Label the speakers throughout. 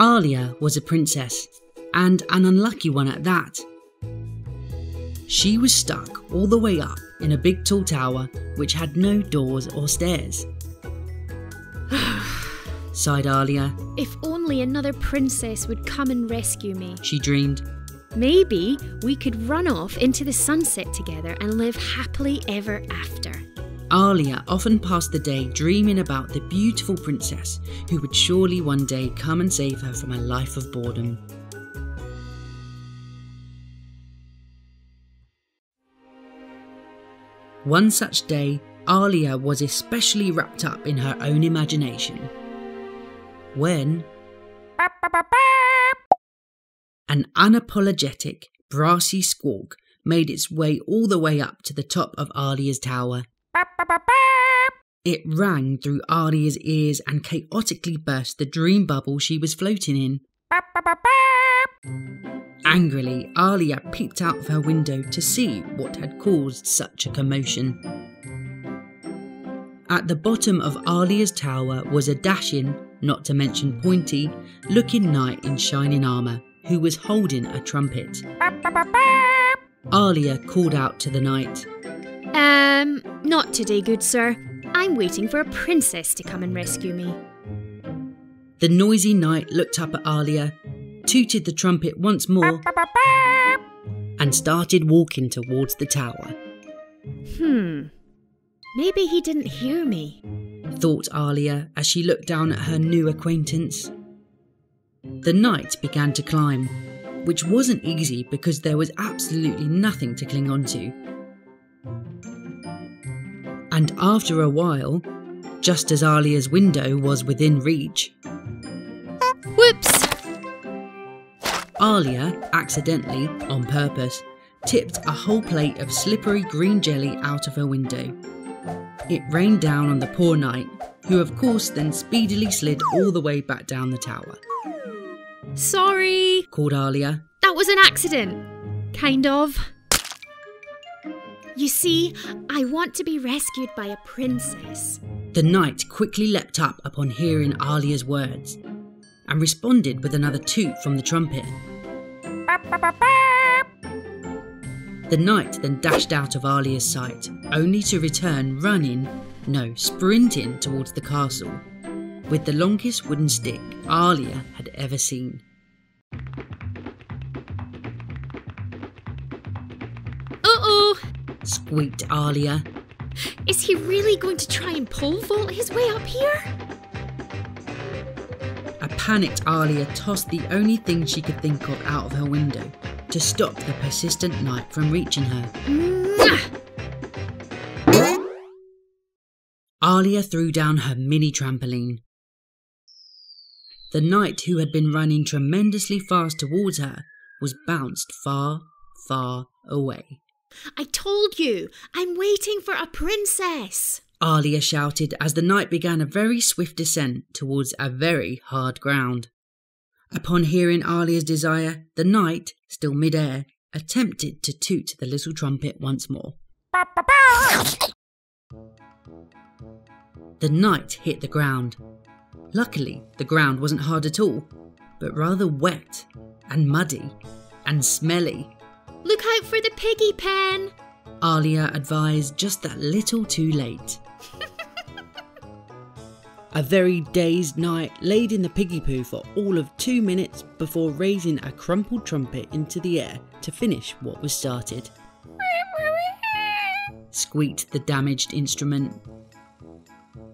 Speaker 1: Alia was a princess, and an unlucky one at that. She was stuck all the way up in a big tall tower which had no doors or stairs. Sighed Alia.
Speaker 2: If only another princess would come and rescue me.
Speaker 1: She dreamed.
Speaker 2: Maybe we could run off into the sunset together and live happily ever after.
Speaker 1: Alia often passed the day dreaming about the beautiful princess who would surely one day come and save her from a life of boredom. One such day, Alia was especially wrapped up in her own imagination when an unapologetic, brassy squawk made its way all the way up to the top of Alia's tower. It rang through Alia's ears and chaotically burst the dream bubble she was floating in. Angrily, Alia peeped out of her window to see what had caused such a commotion. At the bottom of Alia's tower was a dashing, not to mention pointy, looking knight in shining armour who was holding a trumpet. Alia called out to the knight.
Speaker 2: Not today, good sir. I'm waiting for a princess to come and rescue me.
Speaker 1: The noisy knight looked up at Alia, tooted the trumpet once more, and started walking towards the tower.
Speaker 2: Maybe he didn't hear me,
Speaker 1: thought Alia as she looked down at her new acquaintance. The knight began to climb, which wasn't easy because there was absolutely nothing to cling onto. And after a while, just as Alia's window was within reach,
Speaker 2: whoops!
Speaker 1: Alia, accidentally, on purpose, tipped a whole plate of slippery green jelly out of her window. It rained down on the poor knight, who of course then speedily slid all the way back down the tower.
Speaker 2: Sorry,
Speaker 1: called Alia.
Speaker 2: That was an accident. Kind of. You see, I want to be rescued by a princess.
Speaker 1: The knight quickly leapt up upon hearing Alia's words and responded with another toot from the trumpet. The knight then dashed out of Alia's sight, only to return sprinting towards the castle, with the longest wooden stick Alia had ever seen.
Speaker 2: Uh-oh!
Speaker 1: Squeaked Alia.
Speaker 2: Is he really going to try and pole vault his way up here?
Speaker 1: A panicked Alia tossed the only thing she could think of out of her window to stop the persistent knight from reaching her. Alia threw down her mini trampoline. The knight, who had been running tremendously fast towards her, was bounced far, far away.
Speaker 2: I told you, I'm waiting for a princess!
Speaker 1: Alia shouted as the knight began a very swift descent towards a very hard ground. Upon hearing Alia's desire, the knight, still mid-air, attempted to toot the little trumpet once more. The knight hit the ground. Luckily, the ground wasn't hard at all, but rather wet and muddy and smelly.
Speaker 2: Look out for the piggy pen!
Speaker 1: Alia advised just that little too late. A very dazed knight laid in the piggy poo for all of 2 minutes before raising a crumpled trumpet into the air to finish what was started. Squeaked the damaged instrument.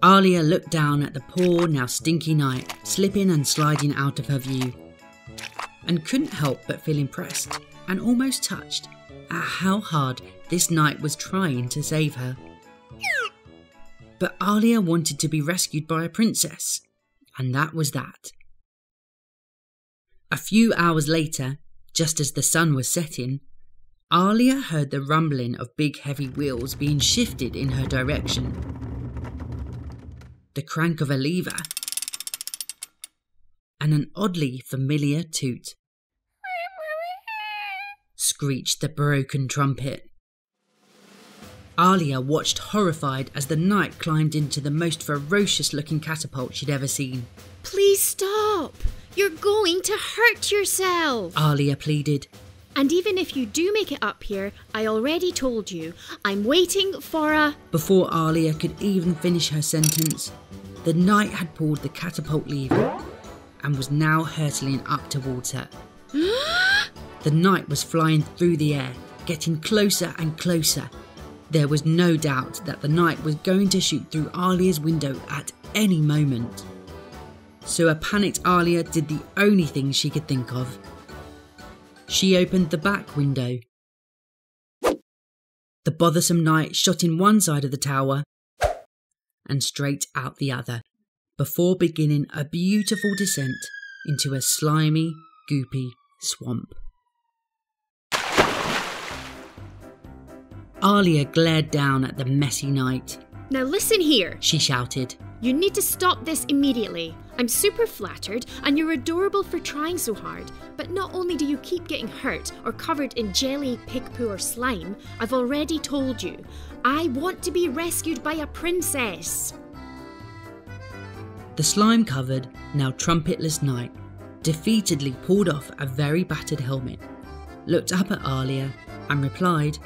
Speaker 1: Alia looked down at the poor, now stinky knight, slipping and sliding out of her view, and couldn't help but feel impressed and almost touched at how hard this knight was trying to save her. But Alia wanted to be rescued by a princess, and that was that. A few hours later, just as the sun was setting, Alia heard the rumbling of big heavy wheels being shifted in her direction. The crank of a lever, and an oddly familiar toot. Screeched the broken trumpet. Alia watched horrified as the knight climbed into the most ferocious looking catapult she'd ever seen.
Speaker 2: Please stop! You're going to hurt yourself.
Speaker 1: Alia pleaded.
Speaker 2: And even if you do make it up here, I already told you, I'm waiting for a...
Speaker 1: Before Alia could even finish her sentence, the knight had pulled the catapult lever and was now hurtling up towards her. The knight was flying through the air, getting closer and closer. There was no doubt that the knight was going to shoot through Alia's window at any moment. So a panicked Alia did the only thing she could think of. She opened the back window. The bothersome knight shot in one side of the tower and straight out the other, before beginning a beautiful descent into a slimy, goopy swamp. Alia glared down at the messy knight.
Speaker 2: Now listen here,
Speaker 1: She shouted.
Speaker 2: You need to stop this immediately. I'm super flattered and you're adorable for trying so hard, but not only do you keep getting hurt or covered in jelly, pig poo or slime, I've already told you, I want to be rescued by a princess.
Speaker 1: The slime-covered, now trumpetless knight defeatedly pulled off a very battered helmet, looked up at Alia and replied,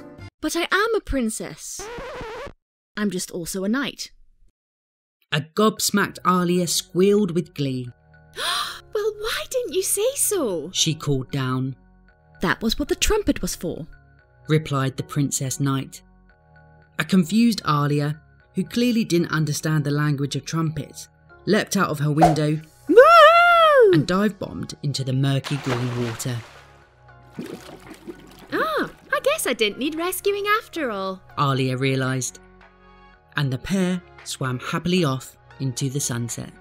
Speaker 3: But I am a princess. I'm just also a knight.
Speaker 1: A gobsmacked Alia squealed with glee.
Speaker 2: Well, why didn't you say so?
Speaker 1: She called down.
Speaker 3: That was what the trumpet was for.
Speaker 1: Replied the princess knight. A confused Alia, who clearly didn't understand the language of trumpets, leapt out of her window and dive-bombed into the murky green water.
Speaker 2: Ah, I guess I didn't need rescuing after all.
Speaker 1: Alia realised, and the pair swam happily off into the sunset.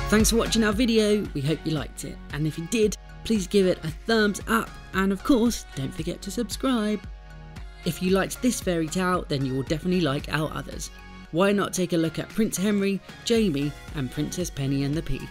Speaker 1: Thanks for watching our video, we hope you liked it, and if you did, please give it a thumbs up, and of course, don't forget to subscribe. If you liked this fairy tale, then you will definitely like our others. Why not take a look at Prince Henry, Jamie, and Princess Penny and the Pea?